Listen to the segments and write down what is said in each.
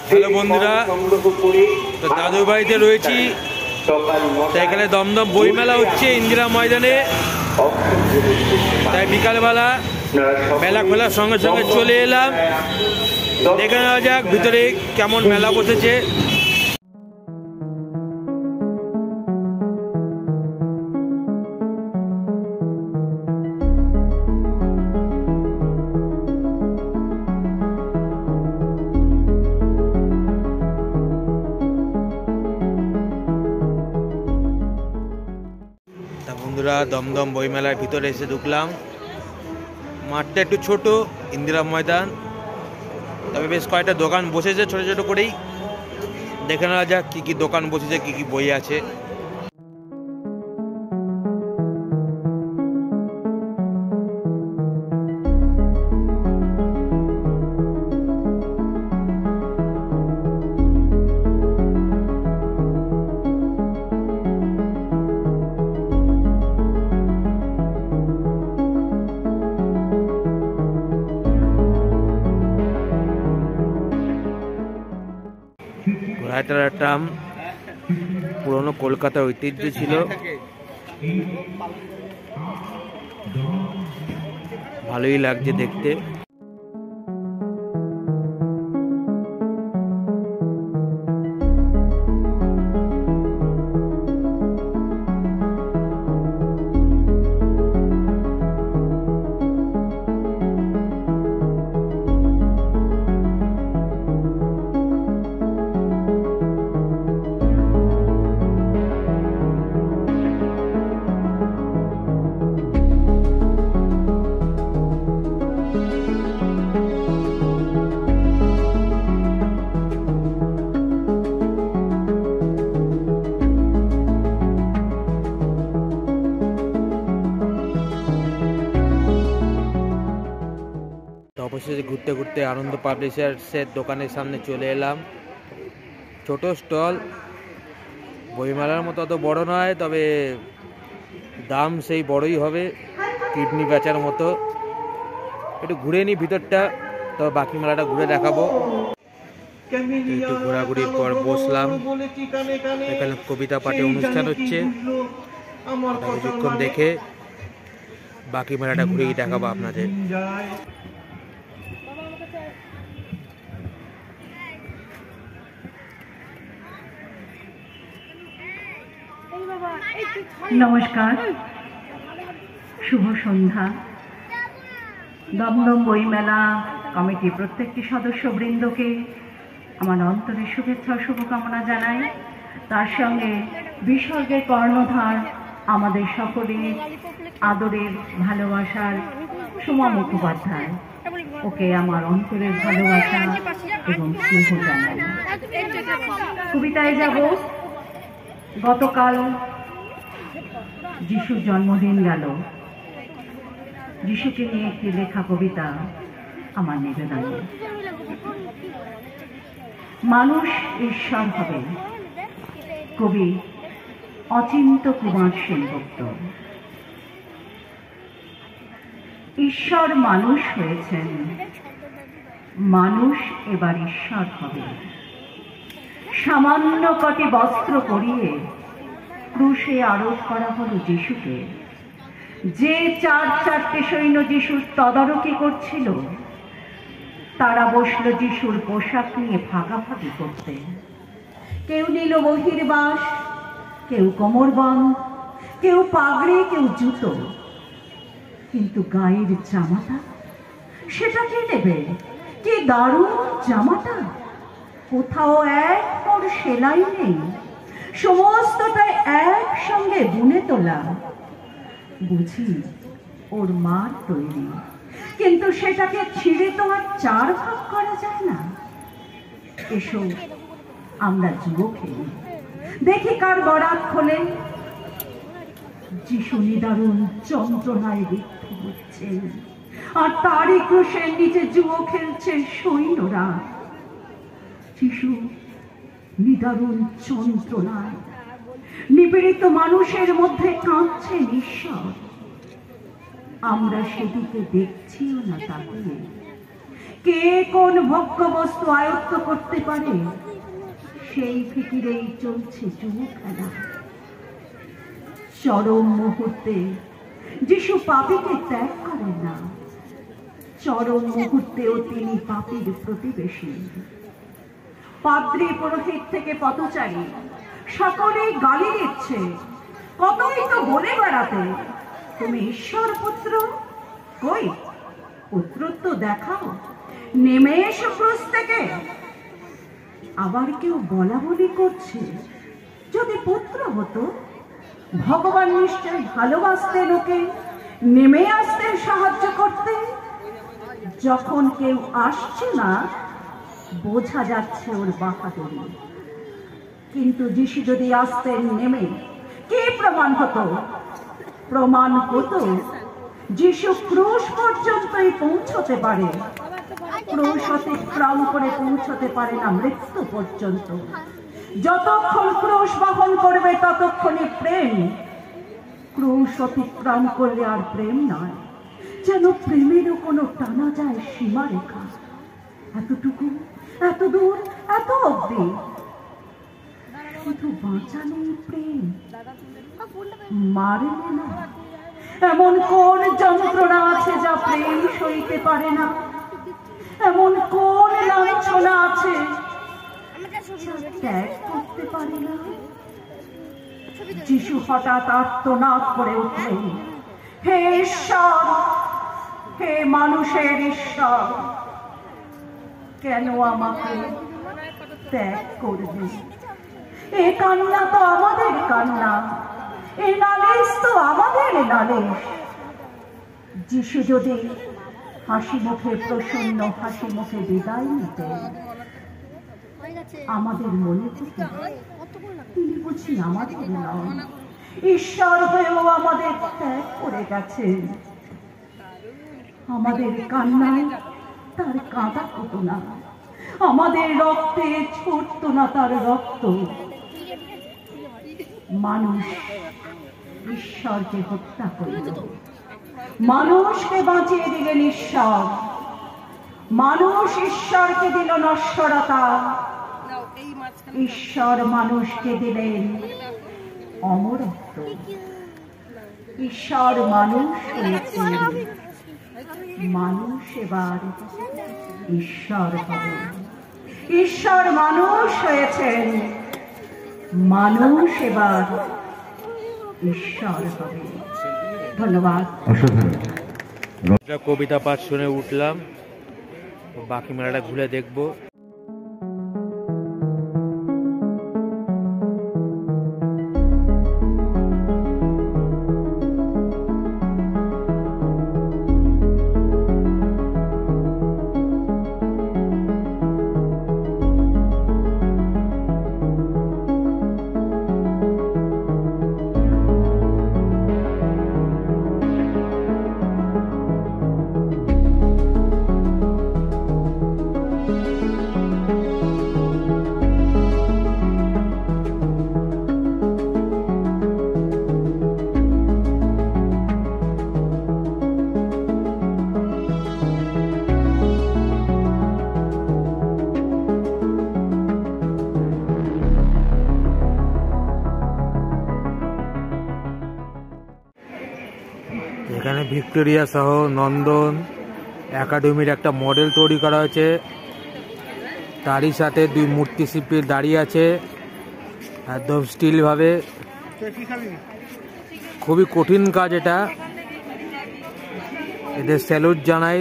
Hello বন্ধুরা, তো দাদুর বাড়িতে রয়েছি। তো এখানে দমদম বইমেলা হচ্ছে ইন্দিরা ময়দানে, তাই বিকালবেলা মেলা খোলার সঙ্গে সঙ্গে চলে এলাম। দেখে নেওয়া যাক ভিতরে কেমন মেলা বসেছে। বন্ধুরা, দমদম বইমেলার ভিতরে এসে ঢুকলাম। মাঠটা একটু ছোট, ইন্দিরা ময়দান, তবে বেশ কয়েকটা দোকান বসেছে ছোট ছোট করেই। দেখে নেওয়া যাক কী কী দোকান বসেছে, কী কী বই আছে। ঘোড়াটার ট্রাম পুরনো কলকাতার ঐতিহ্য ছিল, ভালোই লাগছে দেখতে। অবশেষে ঘুরতে ঘুরতে আনন্দ পাবলিশার্সের দোকানের সামনে চলে এলাম। ছোট স্টল, বইমেলার মতো অত বড় নয়, তবে দাম সেই বড়ই হবে, কিডনি বেচার মতো। একটু ঘুরে নিই ভিতরটা, তবে বাকি মেলাটা ঘুরে দেখাবো। একটু ঘোরাঘুরির পর বসলাম। এখানে কবিতা পাঠের অনুষ্ঠান হচ্ছে, কিছুক্ষণ দেখে বাকি মেলাটা ঘুরেই দেখাবো আপনাদের। নমস্কার, শুভ সন্ধ্যা। দমদম বইমেলা কমিটির প্রত্যেকটি সদস্যবৃন্দকে আমার অন্তরের শুভেচ্ছা ও শুভকামনা জানাই। তার সঙ্গে বিসর্গের কর্ণধার আমাদের সকলের আদরের ভালোবাসার সোমা মুখোপাধ্যায়, ওকে আমার অন্তরের ভালোবাসা এবং স্নেহ জানাই। কবিতায় যাব। গতকাল যিশুর জন্মদিন গেল। যিশুকে নিয়ে একটি লেখা কবিতা আমার নিবেদন। মানুষ ঈশ্বর হবে, কবি অচিন্ত কুমার সেনগুপ্ত। ঈশ্বর মানুষ হয়েছেন, মানুষ এবার ঈশ্বর হবে। সামান্য কটি বস্ত্র পরিয়ে ক্রুশে আরোপ করা হলো যিশুকে। যে চারটে সৈন্য যিশুর তদারকি করছিল, তারা বসলো যিশুর পোশাক নিয়ে ভাগাভাগি করতে। কেউ নিল বহির্বাস, কেউ কোমরবন্ধ, কেউ পাগড়ি, কেউ জুতো। কিন্তু গায়ের জামাটা, সেটা কে নেবে? কি দারুণ জামাটা! কোথাও এক পর সেলাই নেই, সমস্তটাই একসঙ্গে বুনে তোলা। বুঝি ওর মার তৈরি, কিন্তু সেটাকে ছিঁড়ে তো আর চার ভাগ করা যায় না। এসো আমরা যুবক খেলি, দেখি কার বরাত খোলে। যিশু নিদারুণ যন্ত্রণায় রিক্ত হচ্ছেন, আর তারই ক্রুশের নিচে যুবক খেলছে সৈন্যরা। যিশু নিদারুণ যন্ত্রণায় নিপীড়িত মানুষের মধ্যে কাঁদছেন ঈশ্বর। আমরা সেদিকে দেখছিও না তাকিয়ে, কে কোন ভোগ্য বস্তু আয়ত্ত করতে পারে সেই ফিকিরেই চলছে যুগ খেলা। চরম মুহূর্তে যিশু পাপীকে ত্যাগ করেন না, চরম মুহূর্তেও তিনি পাপীর প্রতিবেশী। পাদ্রী পুরোহিত থেকে পথচারী সকলেই গালি দিচ্ছে, কতই তো বলে বেড়াতে তুমি ঈশ্বর পুত্র, কই পুত্রত্ব দেখাও, নেমে এসো ক্রুশ থেকে। আবার কেউ বলা বলি করছে, যদি পুত্র হতো ভগবান নিশ্চয় ভালোবাসতেন ওকে, নেমে আসতেন সাহায্য করতে। যখন কেউ আসছে না বোঝা যাচ্ছে ওর বাহাদুরি, কিন্তু যিশু যদি আসতেন নেমে কি প্রমাণ হতো? প্রমাণ হতো যিশু ক্রুশ পর্যন্তই পৌঁছতে পারে, ক্রুশ অতিক্রম করে পৌঁছতে পারে না মৃত্যু পর্যন্ত। যতক্ষণ ক্রুশ বহন করবে ততক্ষণই প্রেম, ক্রুশ অতিক্রম করলে আর প্রেম নয়, যেন প্রেমেরও কোনো টানা যায় সীমারেখা। এতটুকু, এত দূর, এত অবধি, শুধু বাঁচানোই প্রেম, মারে না। এমন কোন যন্ত্রণা আছে যা প্রেম সইতে পারে না? এমন কোন লাঞ্ছনা আছে ত্যাগ করতে পারে না? যিশু হঠাৎ আর্তনাদ করে উঠলেন, হে ঈশ্বর, হে মানুষের ঈশ্বর, কেন আমাকে ত্যাগ করবে? এ কান্না তো আমাদের কান্না, এ নালিশ তো আমাদের নালিশ। যিশু যদি হাসি মুখে, প্রসন্ন হাসি মুখে বিদায় নিতেন, আমাদের মনে হতো তিনি বুঝি আমাদের নন, ঈশ্বর হয়েও আমাদের ত্যাগ করে গেছেন। আমাদের কান্নায় তার কাঁদা হতো না, আমাদের রক্তে ছুটত না তার রক্ত। মানুষ ঈশ্বরকে হত্যা করল, মানুষকে বাঁচিয়ে দিলেন ঈশ্বর। মানুষ ঈশ্বরকে দিল নশ্বরতা, ঈশ্বর মানুষকে দিলেন অমরত্ব। ঈশ্বর মানুষ হয়েছেন, মানুষ এবার ঈশ্বর হবে। ঈশ্বর মানুষ হয়েছেন, মানুষ এবার ঈশ্বর হবে। ধন্যবাদ। কবিতা পাঠ শুনে উঠলাম, বাকি মেলাটা ঘুরে দেখবো। এখানে ভিক্টোরিয়া সহ নন্দন একাডেমির একটা মডেল তৈরি করা হয়েছে, তারই সাথে দুই মূর্তি শিল্পী দাঁড়িয়ে আছে একদম স্টিল ভাবে। খুবই কঠিন কাজ এটা, এদের স্যালুট জানাই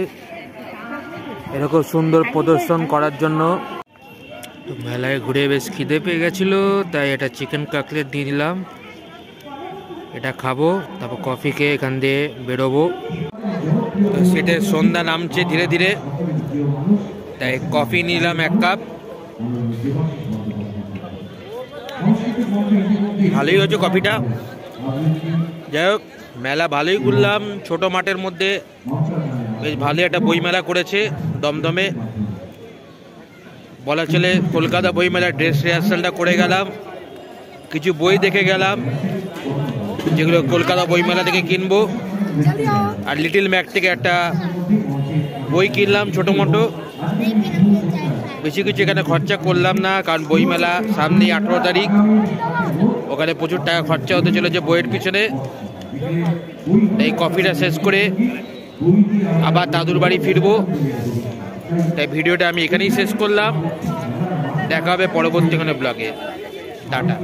এরকম সুন্দর প্রদর্শন করার জন্য। মেলায় ঘুরে বেশ খিদে পেয়ে গেছিল, তাই এটা চিকেন কাটলেট দিয়ে দিলাম, এটা খাবো, তারপর কফি খেয়ে এখান দিয়ে বেরোবো। তো সেটা সন্ধ্যা নামছে ধীরে ধীরে, তাই কফি নিলাম 1 কাপ। ভালোই হয়েছে কফিটা। যাই হোক, মেলা ভালোই ঘুরলাম, ছোট মাঠের মধ্যে বেশ ভালোই একটা বইমেলা করেছে দমদমে। বলা চলে কলকাতা বইমেলা ড্রেস রিহার্সালটা করে গেলাম, কিছু বই দেখে গেলাম যেগুলো কলকাতা বইমেলা থেকে কিনবো, আর লিটল ম্যাক থেকে একটা বই কিনলাম ছোটো মোটো। বেশি কিছু এখানে খরচা করলাম না, কারণ বইমেলা সামনেই 18 তারিখ, ওখানে প্রচুর টাকা খরচা হতে চলেছে বইয়ের পিছনে। এই কফিটা শেষ করে আবার দাদুর বাড়ি ফিরবো। তাই ভিডিওটা আমি এখানেই শেষ করলাম। দেখা হবে পরবর্তী কোনো ব্লগে। টাটা।